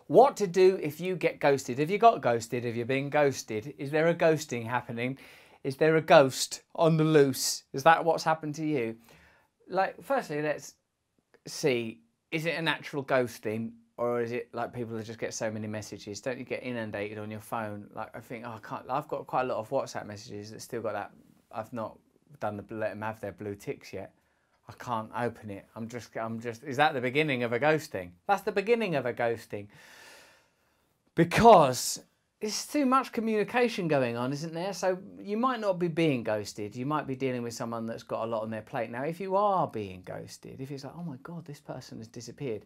What to do if you get ghosted. Have you got ghosted? Have you been ghosted? Is there a ghosting happening? Is there a ghost on the loose? Is that what's happened to you? Like, firstly, let's see, is it a natural ghosting, or is it like people just get so many messages? Don't you get inundated on your phone? Like, I think, oh, I can't, I've got quite a lot of WhatsApp messages that still got that. I've not done the let them have their blue ticks yet. I can't open it. I'm just, is that the beginning of a ghosting? That's the beginning of a ghosting. Because there's too much communication going on, isn't there? So you might not be being ghosted. You might be dealing with someone that's got a lot on their plate. Now, if you are being ghosted, if it's like, oh my God, this person has disappeared,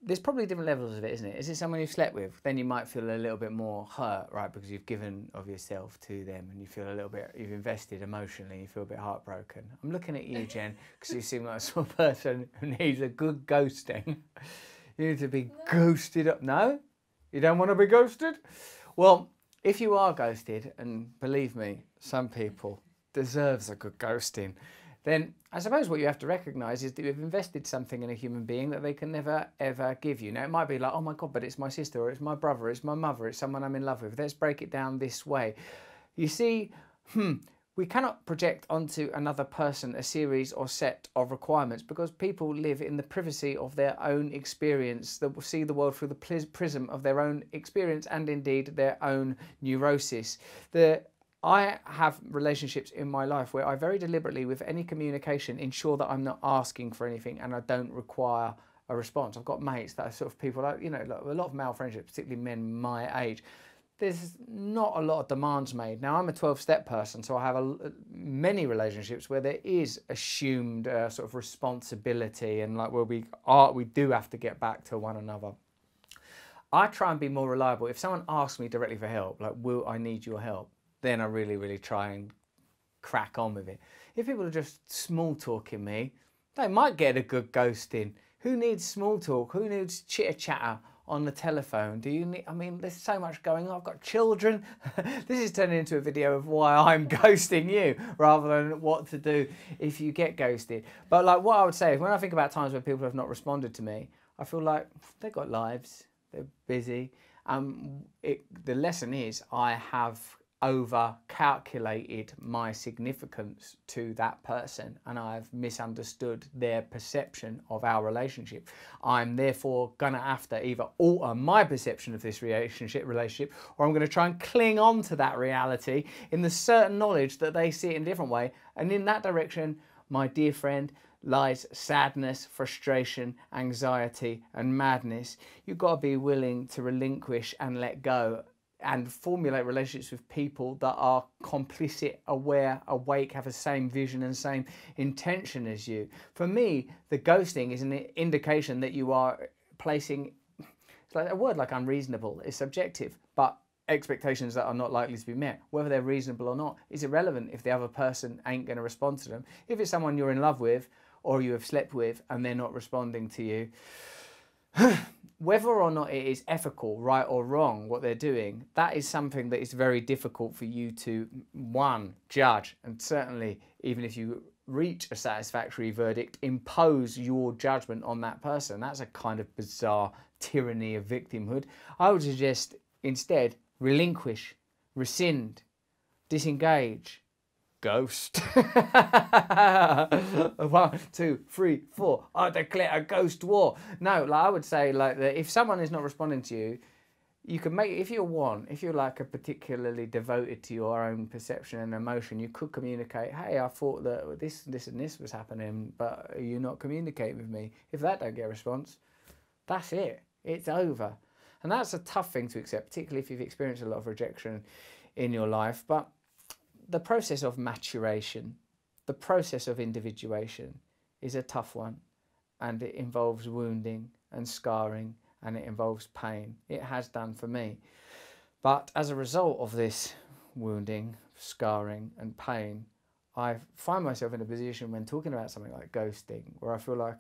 there's probably different levels of it, isn't it? Is it someone you've slept with? Then you might feel a little bit more hurt, right? Because you've given of yourself to them and you feel a little bit, you've invested emotionally, you feel a bit heartbroken. I'm looking at you, Jen, because you seem like a sort of person who needs a good ghosting. You need to be ghosted up. No? You don't want to be ghosted? Well, if you are ghosted, and believe me, some people deserves a good ghosting, then I suppose what you have to recognise is that you've invested something in a human being that they can never, ever give you. Now, it might be like, oh my God, but it's my sister, or it's my brother, it's my mother, it's someone I'm in love with. Let's break it down this way. You see, we cannot project onto another person a series or set of requirements, because people live in the privacy of their own experience, that will see the world through the prism of their own experience and indeed their own neurosis. I have relationships in my life where I very deliberately, with any communication, ensure that I'm not asking for anything and I don't require a response. I've got mates that are sort of people like, you know, like a lot of male friendships, particularly men my age. There's not a lot of demands made. Now, I'm a 12-step person, so I have many relationships where there is assumed sort of responsibility, and like where we do have to get back to one another. I try and be more reliable. If someone asks me directly for help, like, will I need your help? Then I really, really try and crack on with it. If people are just small talking me, they might get a good ghosting. Who needs small talk? Who needs chitter-chatter on the telephone? Do you need, I mean, there's so much going on. I've got children. This is turning into a video of why I'm ghosting you rather than what to do if you get ghosted. But like what I would say is, when I think about times when people have not responded to me, I feel like they've got lives, they're busy. The lesson is I have over-calculated my significance to that person, and I've misunderstood their perception of our relationship. I'm therefore gonna have to either alter my perception of this relationship, or I'm gonna try and cling on to that reality in the certain knowledge that they see it in a different way. And in that direction, my dear friend, lies sadness, frustration, anxiety, and madness. You've got to be willing to relinquish and let go, and formulate relationships with people that are complicit, aware, awake, have the same vision and same intention as you. For me, the ghosting is an indication that you are placing, it's like a word like unreasonable is subjective, but expectations that are not likely to be met, whether they're reasonable or not, is irrelevant if the other person ain't going to respond to them. If it's someone you're in love with or you have slept with and they're not responding to you, whether or not it is ethical, right or wrong, what they're doing, that is something that is very difficult for you to, one, judge, and certainly, even if you reach a satisfactory verdict, impose your judgment on that person. That's a kind of bizarre tyranny of victimhood. I would suggest instead relinquish, rescind, disengage, ghost. 1, 2, 3, 4. I declare a ghost war. No, like I would say, like that if someone is not responding to you, you can make, if you're like a particularly devoted to your own perception and emotion, you could communicate, hey, I thought that this and this was happening, but you're not communicating with me. If that don't get a response, that's it. It's over. And that's a tough thing to accept, particularly if you've experienced a lot of rejection in your life. But the process of maturation, the process of individuation is a tough one, and it involves wounding and scarring, and it involves pain. It has done for me. But as a result of this wounding, scarring and pain, I find myself in a position when talking about something like ghosting where I feel like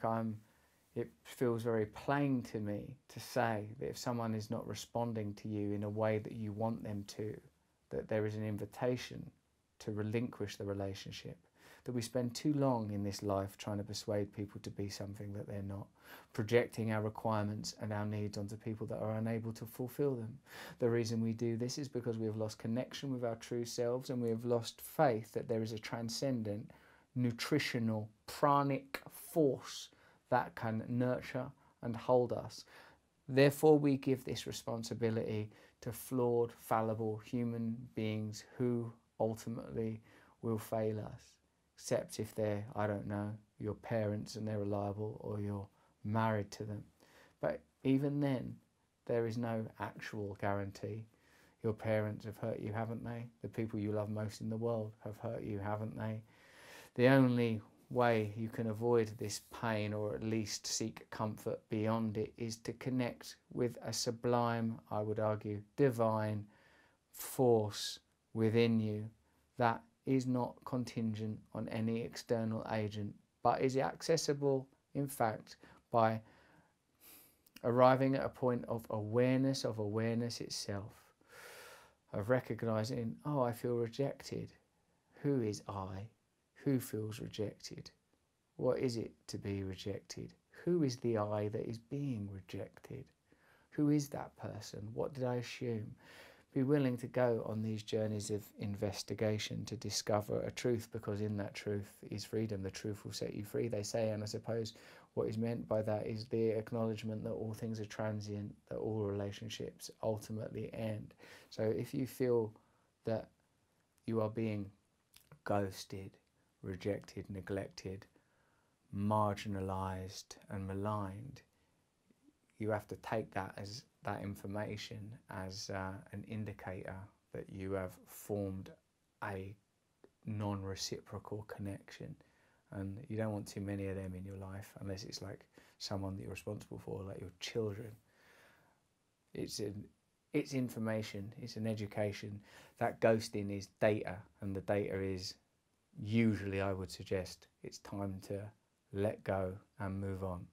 it feels very plain to me to say that if someone is not responding to you in a way that you want them to, that there is an invitation to relinquish the relationship. that we spend too long in this life trying to persuade people to be something that they're not, projecting our requirements and our needs onto people that are unable to fulfill them. The reason we do this is because we have lost connection with our true selves, and we have lost faith that there is a transcendent, nutritional, pranic force that can nurture and hold us. Therefore, we give this responsibility to flawed, fallible human beings who ultimately will fail us, except if they're, I don't know, your parents and they're reliable, or you're married to them. But even then, there is no actual guarantee. Your parents have hurt you, haven't they? The people you love most in the world have hurt you, haven't they? The only way you can avoid this pain, or at least seek comfort beyond it, is to connect with a sublime, I would argue, divine force within you that is not contingent on any external agent, but is accessible, in fact, by arriving at a point of awareness itself, of recognizing, oh, I feel rejected. Who is I? Who feels rejected? What is it to be rejected? Who is the I that is being rejected? Who is that person? What did I assume? Be willing to go on these journeys of investigation to discover a truth, because in that truth is freedom. The truth will set you free, they say, and I suppose what is meant by that is the acknowledgement that all things are transient, that all relationships ultimately end. So if you feel that you are being ghosted, rejected, neglected, marginalized and maligned, you have to take that information as an indicator that you have formed a non-reciprocal connection, and you don't want too many of them in your life, unless it's like someone that you're responsible for, like your children. It's information, it's an education. That ghosting is data, and the data is usually, I would suggest, it's time to let go and move on.